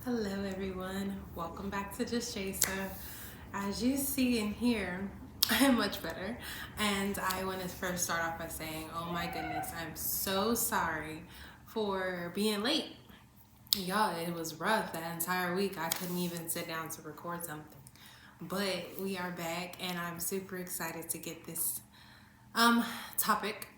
Hello everyone, welcome back to Just Jaysa. As you see and hear, I am much better, and I want to first start off by saying, oh my goodness, I'm so sorry for being late. Y'all, it was rough that entire week. I couldn't even sit down to record something. But we are back, and I'm super excited to get this topic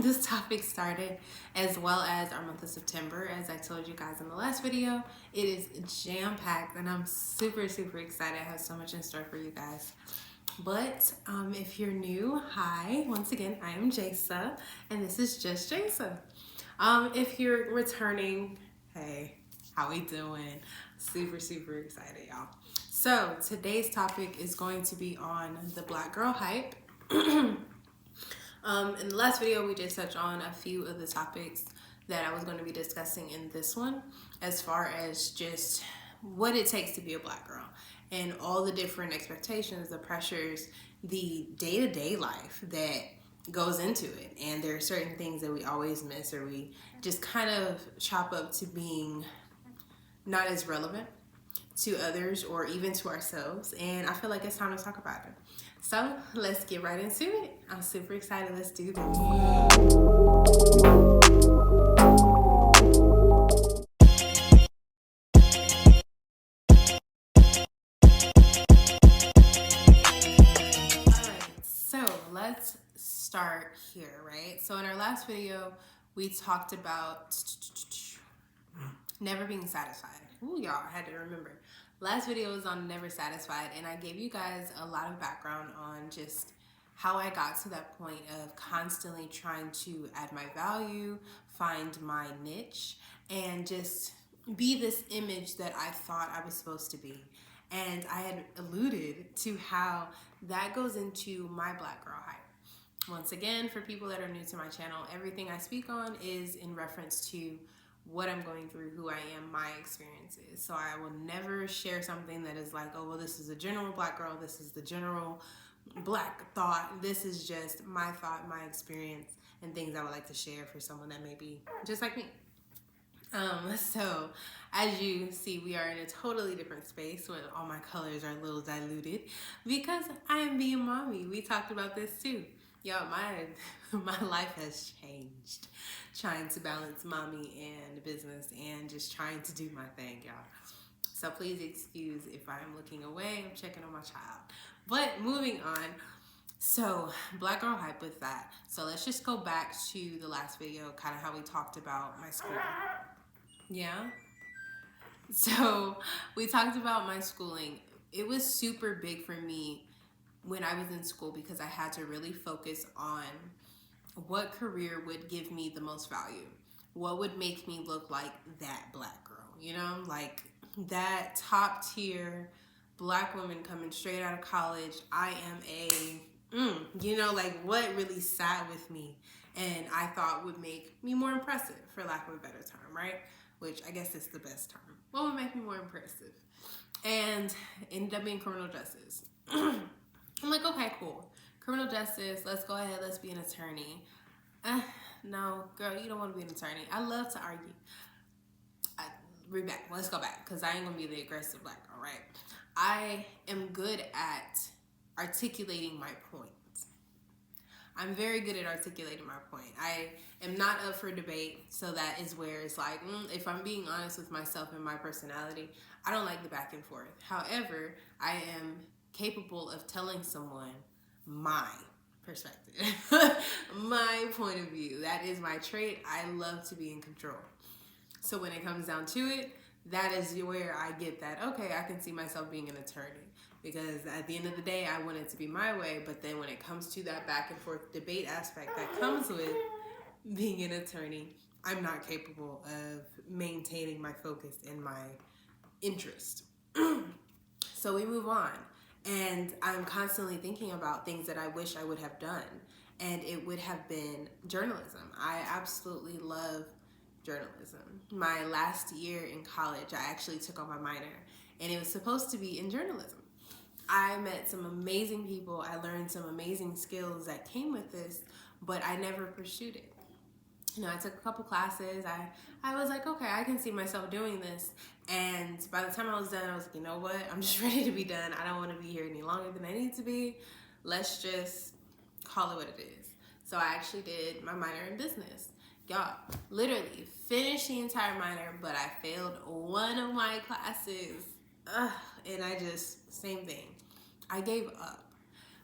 this topic started, as well as our month of September. As I told you guys in the last video, it is jam-packed and I'm super excited. I have so much in store for you guys. But if you're new, hi, once again, I am Jaysa and this is Just Jaysa. If you're returning, hey, how we doing? Super excited, y'all. So today's topic is going to be on the black girl hype. In the last video, we did touch on a few of the topics that I was going to be discussing in this one, as far as just what it takes to be a black girl and all the different expectations, the pressures, the day-to-day life that goes into it. And there are certain things that we always miss, or we just kind of chop up to being not as relevant to others or even to ourselves. And I feel like it's time to talk about it. So let's get right into it. I'm super excited. Let's do this. Alright, so let's start here, right? So in our last video, we talked about never being satisfied. Ooh, y'all, I had to remember. Last video was on never satisfied, and I gave you guys a lot of background on just how I got to that point of constantly trying to add my value, find my niche, and just be this image that I thought I was supposed to be. And I had alluded to how that goes into my black girl hype. Once again, for people that are new to my channel, everything I speak on is in reference to what I'm going through, who I am, my experiences. So I will never share something that is like, oh, well, this is a general black girl, this is the general black thought. This is just my thought, my experience, and things I would like to share for someone that may be just like me. So as you see, we are in a totally different space when all my colors are a little diluted because I am being mommy. We talked about this too. Y'all, my life has changed trying to balance mommy and business and just trying to do my thing, y'all. So please excuse if I'm looking away. I'm checking on my child. But moving on. So black girl hype with that. So let's just go back to the last video, kind of how we talked about my school. Yeah. So we talked about my schooling. It was super big for me when I was in school because I had to really focus on what career would give me the most value. What would make me look like that black girl, you know? Like that top tier black woman coming straight out of college. I am like what really sat with me and I thought would make me more impressive, for lack of a better term, right? Which I guess is the best term. What would make me more impressive? And ended up being criminal justice. I'm like, okay, cool. Criminal justice, let's go ahead, let's be an attorney. No, girl, you don't want to be an attorney. I love to argue. Let's go back, because I ain't going to be the aggressive black girl, right? I am good at articulating my point. I'm very good at articulating my point. I am not up for debate, so that is where it's like, if I'm being honest with myself and my personality, I don't like the back and forth. However, I am capable of telling someone my perspective, my point of view. That is my trait. I love to be in control. So when it comes down to it, that is where I get that, okay, I can see myself being an attorney. Because at the end of the day, I want it to be my way. But then when it comes to that back and forth debate aspect that comes with being an attorney, I'm not capable of maintaining my focus and my interest. So we move on. And I'm constantly thinking about things that I wish I would have done. And it would have been journalism. I absolutely love journalism. My last year in college, I actually took on my minor. And it was supposed to be in journalism. I met some amazing people. I learned some amazing skills that came with this, but I never pursued it. I took a couple classes. I was like, okay, I can see myself doing this. And by the time I was done, I was like, you know what? I'm just ready to be done. I don't want to be here any longer than I need to be. Let's just call it what it is. So I actually did my minor in business. Y'all, literally finished the entire minor, but I failed one of my classes. And I just, same thing. I gave up.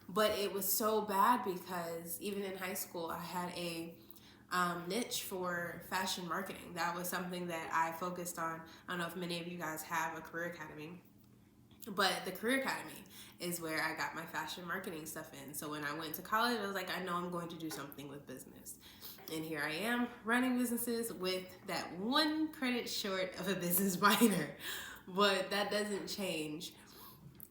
But it was so bad because even in high school, I had a niche for fashion marketing. That was something that I focused on. I don't know if many of you guys have a career academy, but the career academy is where I got my fashion marketing stuff in. So when I went to college, I was like, I know I'm going to do something with business. And here I am running businesses with that one credit short of a business minor. But that doesn't change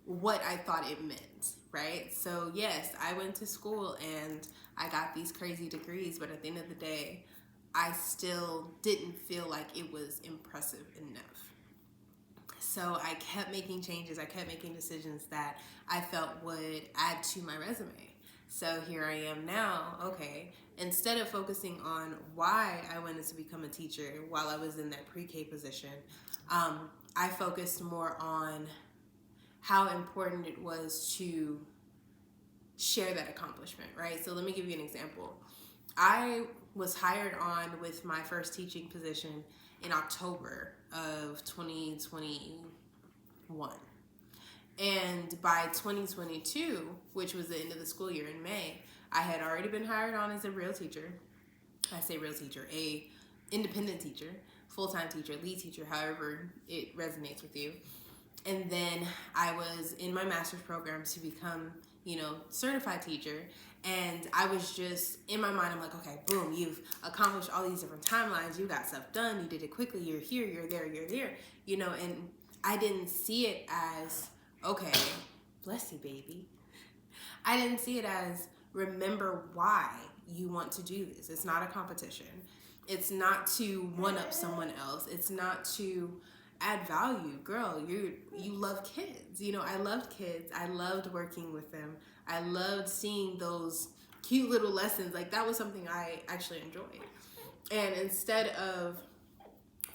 what I thought it meant, right? So yes, I went to school and I got these crazy degrees, but at the end of the day, I still didn't feel like it was impressive enough. So I kept making changes, I kept making decisions that I felt would add to my resume. So here I am now, okay, instead of focusing on why I wanted to become a teacher while I was in that pre-K position, I focused more on how important it was to share that accomplishment, right? So let me give you an example. I was hired on with my first teaching position in October of 2021. And by 2022, which was the end of the school year in May, I had already been hired on as a real teacher. I say real teacher, a independent teacher, full-time teacher, lead teacher, however it resonates with you. And then I was in my master's program to become, certified teacher. And I was just, in my mind, I'm like, okay, boom, you've accomplished all these different timelines. You got stuff done. You did it quickly. You're here, you're there, and I didn't see it as, okay, bless you, baby. I didn't see it as, remember why you want to do this. It's not a competition. It's not to one-up someone else. It's not to add value. Girl, you love kids. I loved kids. I loved working with them. I loved seeing those cute little lessons. Like, that was something I actually enjoyed. And instead of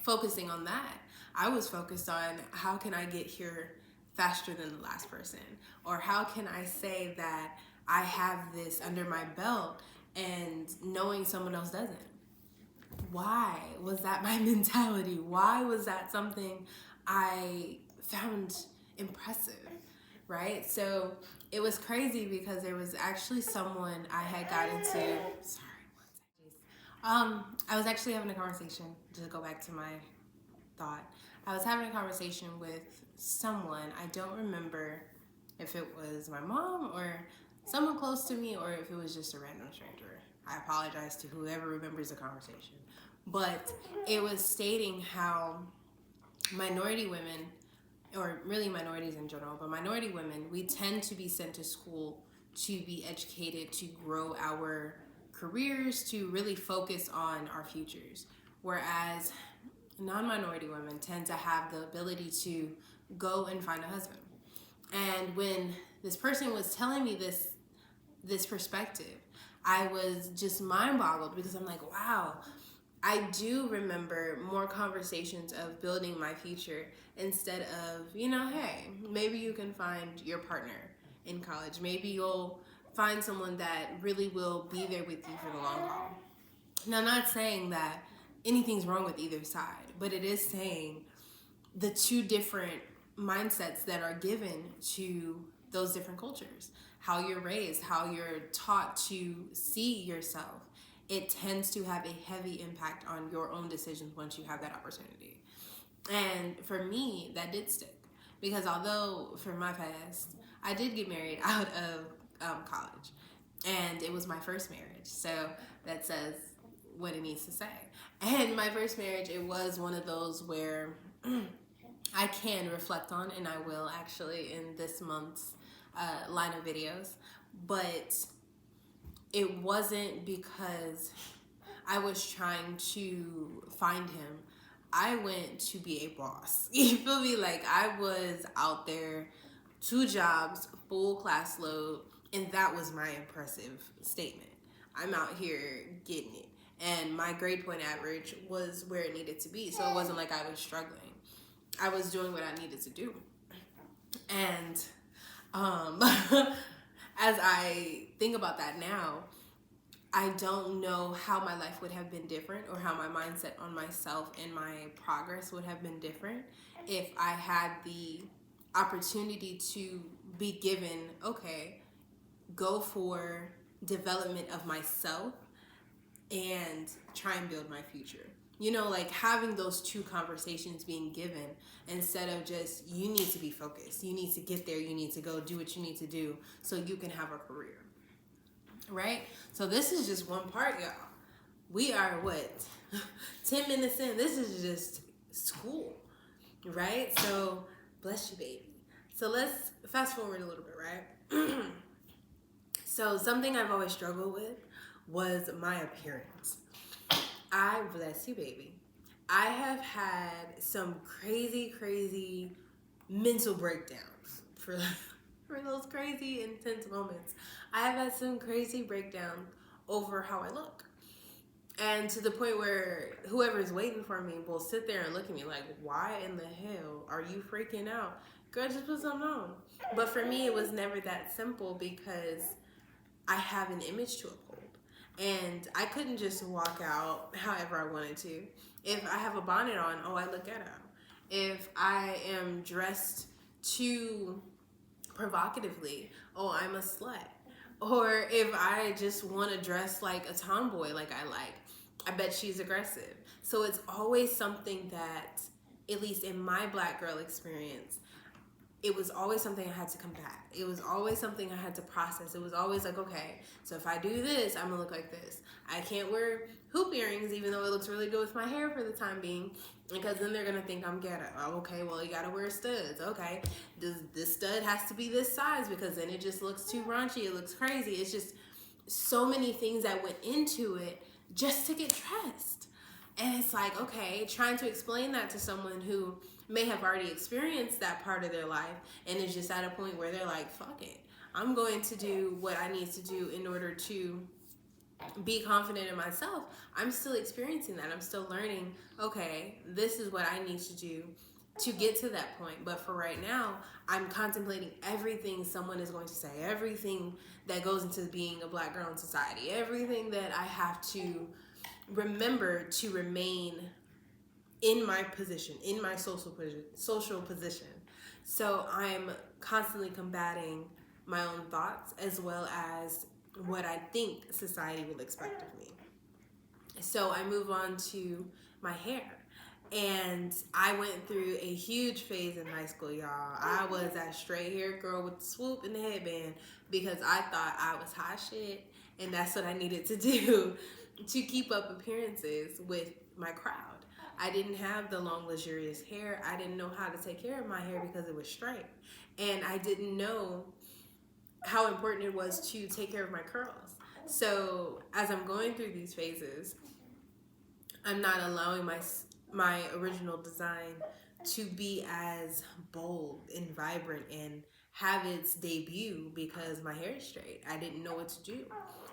focusing on that, I was focused on, how can I get here faster than the last person? Or how can I say that I have this under my belt and knowing someone else doesn't? Why was that my mentality? Why was that something I found impressive, right? So it was crazy because there was actually someone I had gotten to, I was actually having a conversation, to go back to my thought. I was having a conversation with someone. I don't remember if it was my mom or someone close to me or if it was just a random stranger. I apologize to whoever remembers the conversation. But it was stating how minority women, or really minorities in general, but minority women, we tend to be sent to school to be educated, to grow our careers, to really focus on our futures. Whereas non-minority women tend to have the ability to go and find a husband. And when this person was telling me this perspective, I was just mind-boggled because I'm like, wow, I do remember more conversations of building my future instead of, hey, maybe you can find your partner in college. Maybe you'll find someone that really will be there with you for the long haul. Now, I'm not saying that anything's wrong with either side, but it is saying the two different mindsets that are given to those different cultures, how you're raised, how you're taught to see yourself. It tends to have a heavy impact on your own decisions once you have that opportunity. And for me, that did stick. Because although for my past, I did get married out of college. And it was my first marriage. So that says what it needs to say. And my first marriage, it was one of those where I can reflect on, and I will actually in this month's line of videos. But it wasn't because I was trying to find him. I went to be a boss. You feel me? Like, I was out there, 2 jobs, full class load, and that was my impressive statement. I'm out here getting it. and my grade point average was where it needed to be. So it wasn't like I was struggling. I was doing what I needed to do. And as I think about that now, I don't know how my life would have been different, or how my mindset on myself and my progress would have been different if I had the opportunity to be given, okay, go for development of myself and try and build my future. You know, like having those two conversations being given, instead of just, you need to be focused, you need to get there, you need to go do what you need to do so you can have a career. Right? So this is just one part, y'all. We are what? 10 minutes in. This is just school. Right? So, bless you, baby. So let's fast forward a little bit, right? So something I've always struggled with was my appearance. I, bless you, baby, I have had some crazy mental breakdowns for those crazy intense moments. I have had some crazy breakdowns over how I look. And to the point where whoever's waiting for me will sit there and look at me like, why in the hell are you freaking out? Girl, just put something on. But for me, it was never that simple, because I have an image to uphold. And I couldn't just walk out however I wanted to. If I have a bonnet on, oh, I look ghetto. If I am dressed too provocatively, oh, I'm a slut. Or if I just want to dress like a tomboy, like I bet she's aggressive. So it's always something that, at least in my black girl experience, it was always something I had to combat. It was always something I had to process. It was always like, okay, so if I do this, I'm gonna look like this. I can't wear hoop earrings, even though it looks really good with my hair for the time being, because then they're gonna think I'm ghetto. Oh, okay, well, you gotta wear studs. Okay, this stud has to be this size, because then it just looks too raunchy. It looks crazy. It's just so many things that went into it just to get dressed. And it's like, okay, trying to explain that to someone who may have already experienced that part of their life and is just at a point where they're like, fuck it, I'm going to do what I need to do in order to be confident in myself. I'm still experiencing that. I'm still learning, okay, this is what I need to do to get to that point. But for right now, I'm contemplating everything someone is going to say, everything that goes into being a black girl in society, everything that I have to remember to remain in my position, in my social position. So I'm constantly combating my own thoughts, as well as what I think society will expect of me. So I move on to my hair. And I went through a huge phase in high school, y'all. I was that straight hair girl with the swoop and the headband, because I thought I was hot shit, and that's what I needed to do to keep up appearances with my crowd. I didn't have the long, luxurious hair. I didn't know how to take care of my hair because it was straight. And I didn't know how important it was to take care of my curls. So as I'm going through these phases, I'm not allowing my original design to be as bold and vibrant and have its debut, because my hair is straight. I didn't know what to do.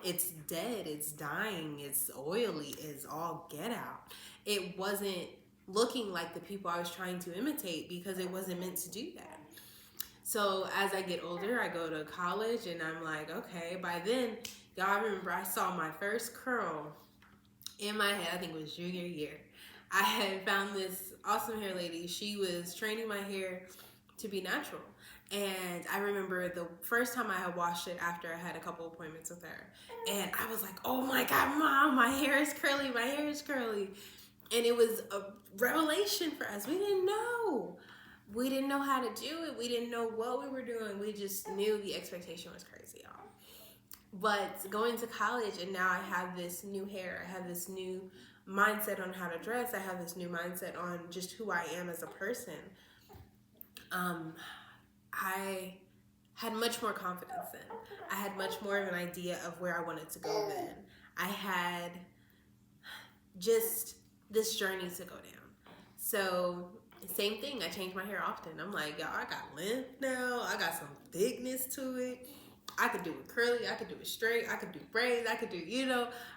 It's dead, it's dying, it's oily, it's all get out. It wasn't looking like the people I was trying to imitate, because it wasn't meant to do that. So as I get older, I go to college, and I'm like, okay, by then, y'all remember I saw my first curl in my head, I think it was junior year. I had found this awesome hair lady. She was training my hair to be natural. And I remember the first time I had washed it after I had a couple appointments with her. And I was like, oh my God, Mom, my hair is curly, my hair is curly. And it was a revelation for us. We didn't know. We didn't know how to do it. We didn't know what we were doing. We just knew the expectation was crazy, y'all. But going to college, and now I have this new hair. I have this new mindset on how to dress. I have this new mindset on just who I am as a person. I had much more confidence then. I had much more of an idea of where I wanted to go then. I had just this journey to go down. So same thing, I change my hair often. I'm like, y'all, I got length now. I got some thickness to it. I could do it curly, I could do it straight, I could do braids, I could do,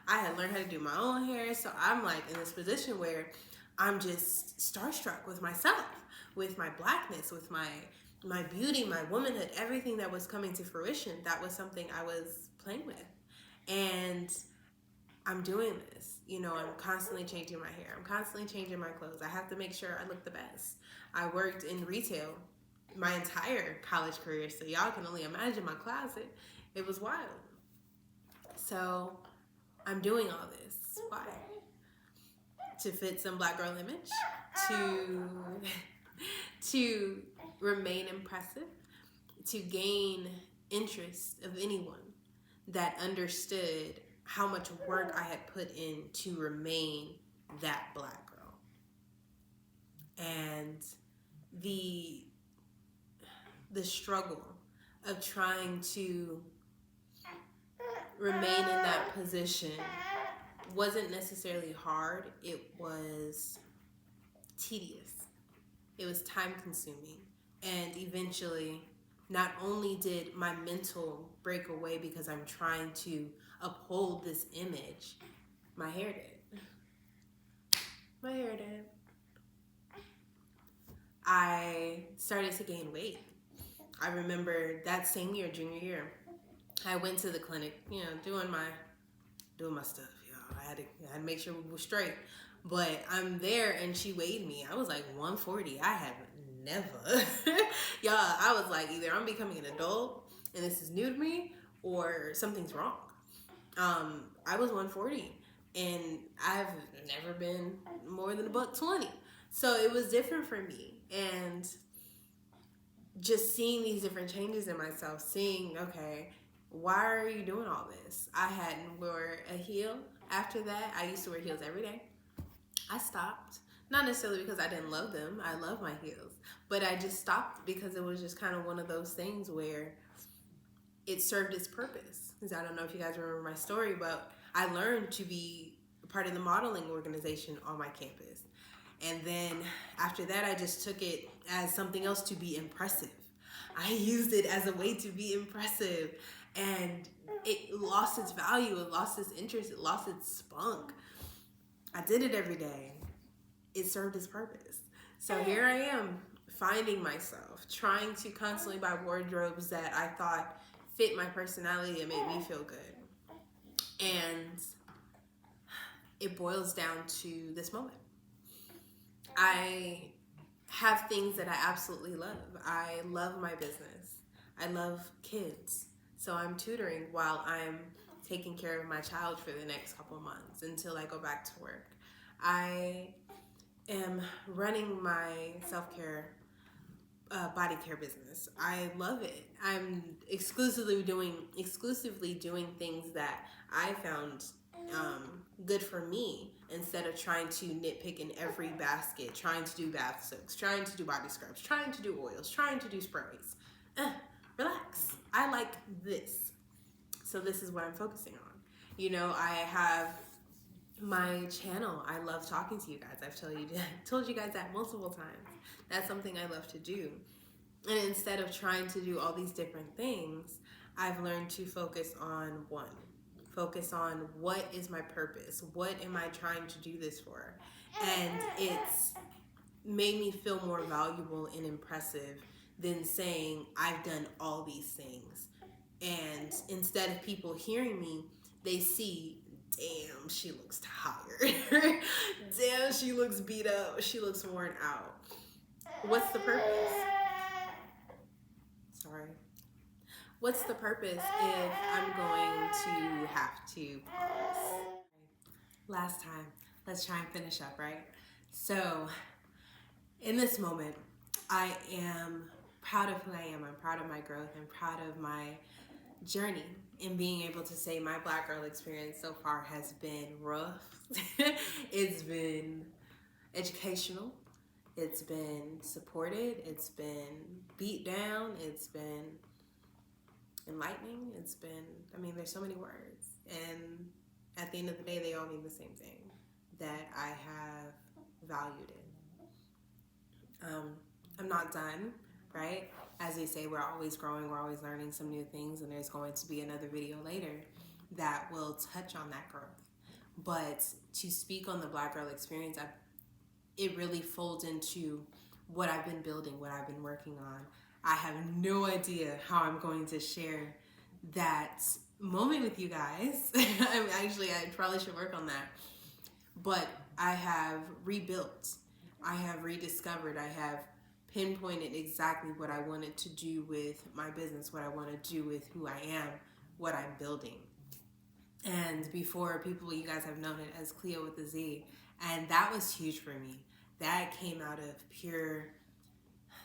I had learned how to do my own hair. So I'm like in this position where I'm just starstruck with myself, with my blackness, with my beauty, my womanhood, everything that was coming to fruition. That was something I was playing with. And I'm doing this. I'm constantly changing my hair. I'm constantly changing my clothes. I have to make sure I look the best. I worked in retail my entire college career, so y'all can only imagine my closet. It was wild. So I'm doing all this. Why? To fit some black girl image, to remain impressive, to gain interest of anyone that understood how much work I had put in to remain that black girl. And the struggle of trying to remain in that position wasn't necessarily hard. It was tedious. It was time consuming. And eventually, not only did my mental break away because I'm trying to uphold this image, my hair did. My hair did. I started to gain weight. I remember that same year, junior year, I went to the clinic, doing my stuff, y'all. I had to make sure we were straight. But I'm there and she weighed me. I was like 140. I have never. Y'all, I was like, either I'm becoming an adult and this is new to me or something's wrong. I was 140 and I've never been more than $120. So it was different for me. And just seeing these different changes in myself, seeing, okay, why are you doing all this? I hadn't wore a heel after that. I used to wear heels every day. I stopped. Not necessarily because I didn't love them. I love my heels. But I just stopped because it was just kind of one of those things where it served its purpose. Because I don't know if you guys remember my story, but I learned to be part of the modeling organization on my campus. And then after that, I just took it as something else to be impressive. I used it as a way to be impressive. And it lost its value. It lost its interest. It lost its spunk. I did it every day. It served its purpose. So here I am, finding myself, trying to constantly buy wardrobes that I thought fit my personality and made me feel good. And it boils down to this moment. I have things that I absolutely love. I love my business. I love kids. So I'm tutoring while I'm taking care of my child for the next couple of months until I go back to work. I am running my self-care body care business. I love it. I'm exclusively doing things that I found good for me, instead of trying to nitpick in every basket, trying to do bath soaks, trying to do body scrubs, trying to do oils, trying to do sprays. Relax. I like this. So this is what I'm focusing on. I have my channel. I love talking to you guys. I've told you guys that multiple times. That's something I love to do. And instead of trying to do all these different things, I've learned to focus on one. Focus on what is my purpose? What am I trying to do this for? And it's made me feel more valuable and impressive than saying I've done all these things. And instead of people hearing me, they see, damn, she looks tired. Damn, she looks beat up. She looks worn out. What's the purpose? Sorry. What's the purpose if I'm going to have to pause? Last time, let's try and finish up, right? So, in this moment, I am proud of who I am. I'm proud of my growth. I'm proud of my journey in being able to say my black girl experience so far has been rough. It's been educational. It's been supported. It's been beat down. It's been enlightening. It's been, there's so many words. And at the end of the day, they all mean the same thing, that I have valued it. I'm not done. right? As they say, we're always growing, we're always learning some new things, and there's going to be another video later that will touch on that growth. But to speak on the Black girl experience, it really folds into what I've been building, what I've been working on. I have no idea how I'm going to share that moment with you guys. I probably should work on that. But I have rebuilt, I have rediscovered, I have pinpointed exactly what I wanted to do with my business, what I want to do with who I am, what I'm building. And before, people, you guys have known it as Cleo with a Z. And that was huge for me. That came out of pure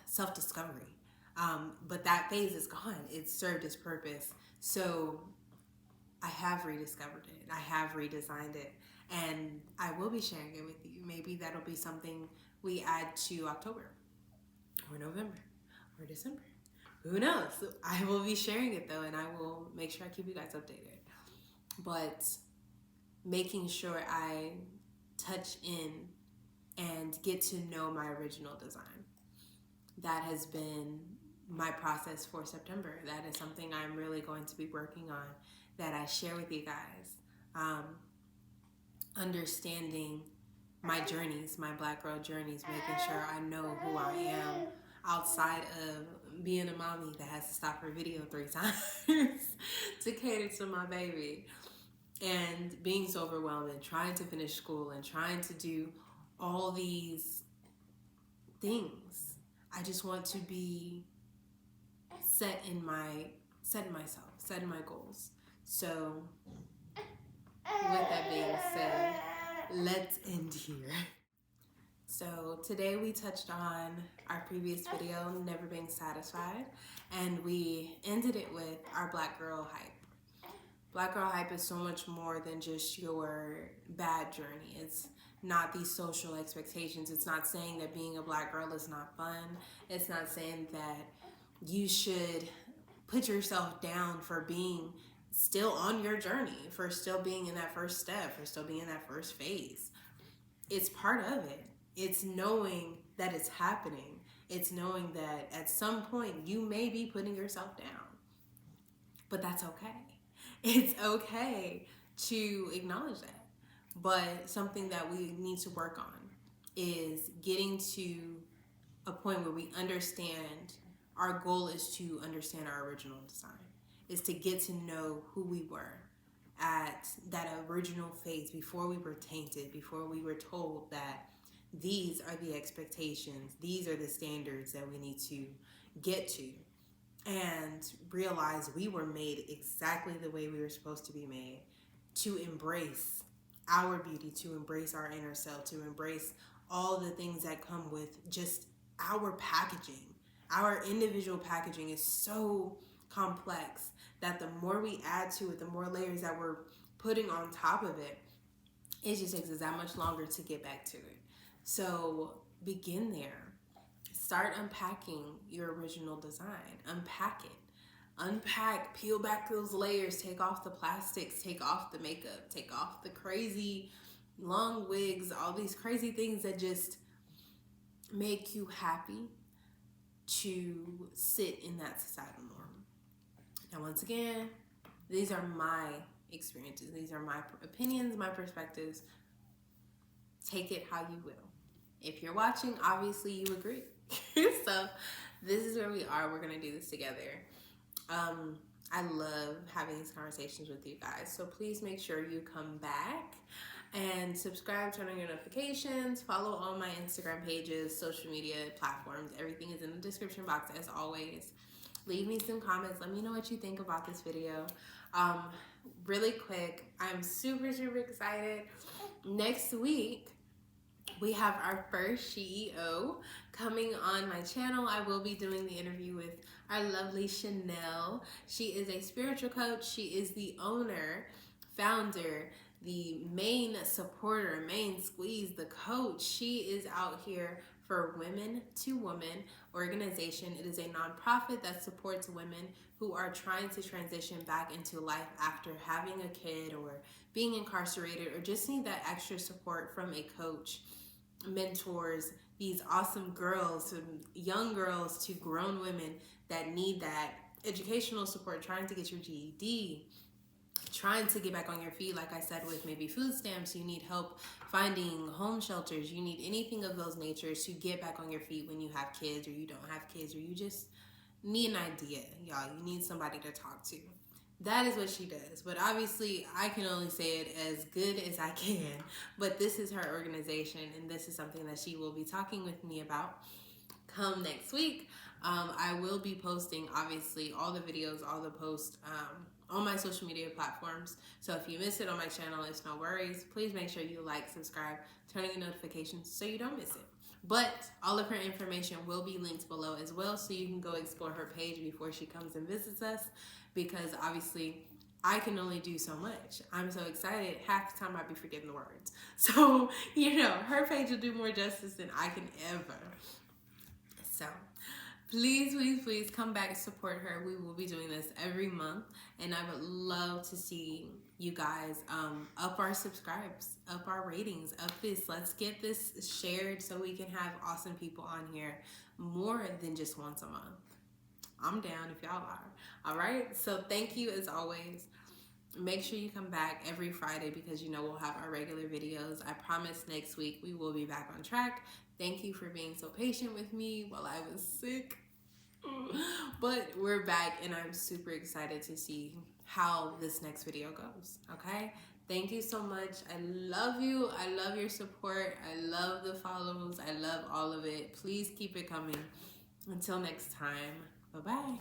self-discovery. But that phase is gone. It served its purpose. So I have rediscovered it. I have redesigned it. And I will be sharing it with you. Maybe that'll be something we add to October or November or December. Who knows? I will be sharing it though, and I will make sure I keep you guys updated. But making sure I touch in and get to know my original design. That has been my process for September. That is something I'm really going to be working on, that I share with you guys. Understanding my journeys, my Black girl journeys, making sure I know who I am outside of being a mommy that has to stop her video 3 times to cater to my baby, and being so overwhelmed and trying to finish school and trying to do all these things. I just want to be set in myself, set in my goals. So with that being said, let's end here. So today we touched on our previous video, Never Being Satisfied, and we ended it with our Black girl hype. Black girl hype is so much more than just your bad journey. It's not these social expectations. It's not saying that being a Black girl is not fun. It's not saying that you should put yourself down for being still on your journey, for still being in that first step, for still being in that first phase. It's part of it. It's knowing that it's happening. It's knowing that at some point you may be putting yourself down, but that's okay. It's okay to acknowledge that. But something that we need to work on is getting to a point where we understand our goal is to understand our original design, is to get to know who we were at that original phase, before we were tainted, before we were told that these are the expectations, these are the standards that we need to get to, and realize we were made exactly the way we were supposed to be made, to embrace our beauty, to embrace our inner self, to embrace all the things that come with just our packaging. Our individual packaging is so complex that the more we add to it, the more layers that we're putting on top of it, it just takes us that much longer to get back to it. So begin there. Start unpacking your original design. Unpack it. Unpack, peel back those layers, take off the plastics, take off the makeup, take off the crazy long wigs, all these crazy things that just make you happy to sit in that societal norm. Now, once again, these are my experiences. These are my opinions, my perspectives. Take it how you will. If you're watching, obviously you agree. So this is where we are. We're going to do this together. I love having these conversations with you guys. So please make sure you come back and subscribe, turn on your notifications, follow all my Instagram pages, social media platforms. Everything is in the description box as always. Leave me some comments. Let me know what you think about this video. Really quick, I'm super excited. Next week, we have our first SheEO coming on my channel. I will be doing the interview with our lovely Chanel. She is a spiritual coach. She is the owner, founder, the main supporter, main squeeze, the coach. She is out here for Women to Women organization. It is a nonprofit that supports women who are trying to transition back into life after having a kid or being incarcerated, or just need that extra support from a coach, mentors, these awesome girls, from young girls to grown women that need that educational support, trying to get your GED, trying to get back on your feet, like I said, with maybe food stamps, you need help finding home shelters, you need anything of those natures to get back on your feet when you have kids or you don't have kids, or you just need an idea, y'all. You need somebody to talk to. That is what she does. But obviously, I can only say it as good as I can. But this is her organization, and this is something that she will be talking with me about come next week. I will be posting, obviously, all the videos, all the posts on my social media platforms. So if you miss it on my channel, it's no worries. Please make sure you like, subscribe, turn on your notifications so you don't miss it. But all of her information will be linked below as well, so you can go explore her page before she comes and visits us, because obviously I can only do so much. I'm so excited, half the time I'd be forgetting the words. So, you know, her page will do more justice than I can ever. So please, please, please come back and support her. We will be doing this every month, and I would love to see you guys up our subscribes, up our ratings, up this. Let's get this shared so we can have awesome people on here more than just once a month. I'm down if y'all are. All right, so thank you as always. Make sure you come back every Friday, because you know we'll have our regular videos. I promise next week we will be back on track. Thank you for being so patient with me while I was sick. But we're back, and I'm super excited to see how this next video goes, okay? Thank you so much. I love you. I love your support. I love the follows. I love all of it. Please keep it coming. Until next time, bye-bye.